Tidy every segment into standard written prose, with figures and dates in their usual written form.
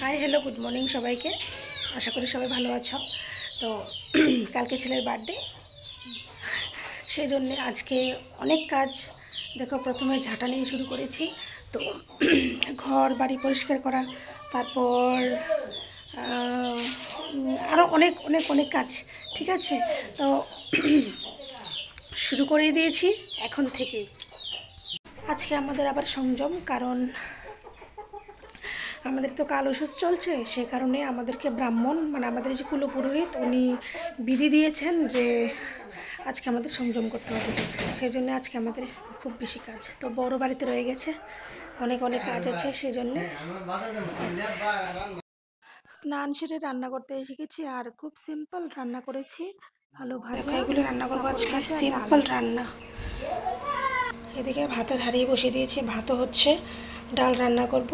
Hi hello good morning সবাইকে। আশা করি সবাই ভালো আছো। তো কালকে ছেলের বার্থডে, সেই জন্যে আজকে অনেক কাজ। দেখো, প্রথমে ঝাঁটা নিয়ে শুরু করেছি। তো ঘর বাড়ি পরিষ্কার করা, তারপর আরও অনেক অনেক অনেক কাজ। ঠিক আছে, তো শুরু করে দিয়েছি এখন থেকেই। আজকে আমাদের আবার সংযম, কারণ আমাদের তো কাল ওষুধ চলছে। সে কারণে আমাদেরকে ব্রাহ্মণ, মানে আমাদের যে কুলপুরোহিত, উনি বিধি দিয়েছেন যে আজকে আমাদের সংযম করতে হবে। সেই জন্য আজকে আমাদের খুব বেশি কাজ। তো বড় বাড়িতে রয়ে গেছে, অনেক অনেক কাজ আছে। সেই জন্যে স্নান সেরে রান্না করতে এসে গেছি, আর খুব সিম্পল রান্না করেছি। আলু ভাজা, এগুলো রান্না করবো আজকে, সিম্পল রান্না। এদিকে ভাতের হাঁড়ি বসিয়ে দিয়েছি, ভাতও হচ্ছে, ডাল রান্না করব।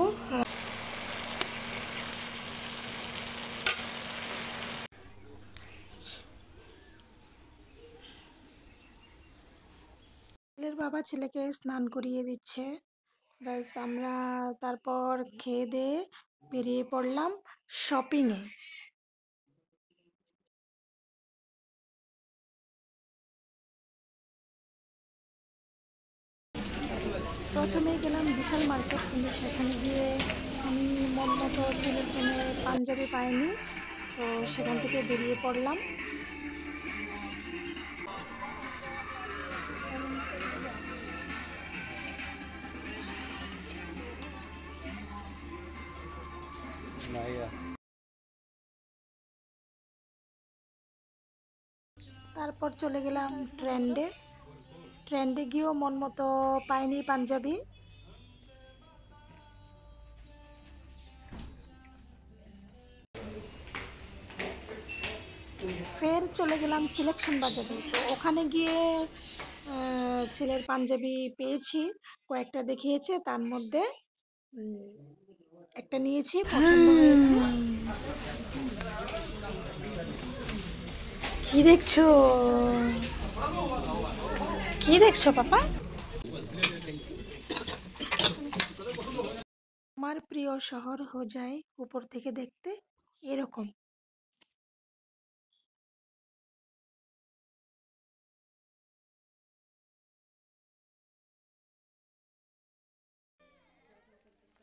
ছেলের বাবা ছেলেকে স্নান করিয়ে দিচ্ছে। ব্যাস, আমরা তারপর খেয়ে দিয়ে বেরিয়ে পড়লাম শপিংয়ে। প্রথমেই গেলাম বিশাল মার্কেট, কিন্তু সেখানে গিয়ে আমি মন মতো ছেলের জন্য পাঞ্জাবি পাইনি। তো সেখান থেকে বেরিয়ে পড়লাম। তারপর চলে গেলাম ট্রেন্ডে গিয়েও মন মতো পাইনি পাঞ্জাবি। ফের চলে গেলাম সিলেকশন বাজারে। তো ওখানে গিয়ে ছেলের পাঞ্জাবি পেয়েছি, কয়েকটা দেখিয়েছে, তার মধ্যে একটা নিয়েছি, পছন্দ হয়েছে। কি দেখছো, কি দেখছো পাপা? আমার প্রিয় শহর হোজাই উপর থেকে দেখতে এরকম।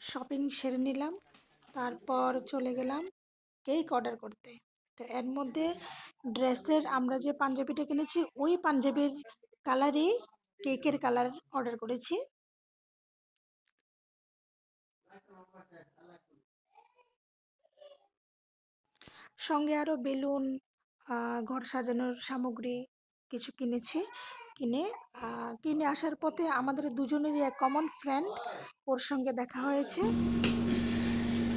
শপিং সেরে নিলাম, তারপর চলে গেলাম কেক অর্ডার করতে। তো এর মধ্যে ড্রেসের, আমরা যে পাঞ্জাবিটা কিনেছি ওই পাঞ্জাবির কালারই কেকের কালার অর্ডার করেছি। সঙ্গে আরও বেলুন, ঘর সাজানোর সামগ্রী কিছু কিনেছি। কিনে আসার পথে আমাদের দুজনেরই এক কমন ফ্রেন্ড, ওর সঙ্গে দেখা হয়েছে।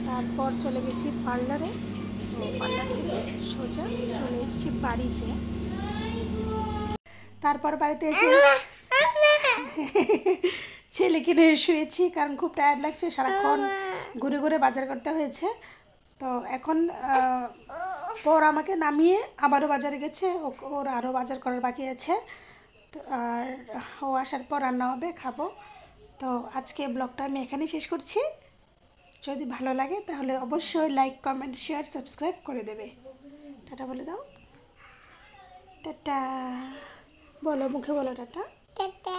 তারপর চলে গেছি পার্লারে। তো পার্লার থেকে সোজা চলে এসেছি বাড়িতে। তারপর বাড়িতে এসে ছেলেকে নিয়ে শুয়েছি, কারণ খুব টায়ার্ড লাগছে, সারাক্ষণ ঘুরে ঘুরে বাজার করতে হয়েছে। তো এখন ওর আমাকে নামিয়ে আবারও বাজারে গেছে, ওর আরও বাজার করার বাকি আছে। তো আর ও আসার পর রান্না হবে, খাবো। তো আজকে ব্লগটা আমি এখানেই শেষ করছি। যদি ভালো লাগে তাহলে অবশ্যই লাইক, কমেন্ট, শেয়ার, সাবস্ক্রাইব করে দেবে। টাটা বলে দাও। টাটা বলো, মুখে বলো টাটা। টাটা।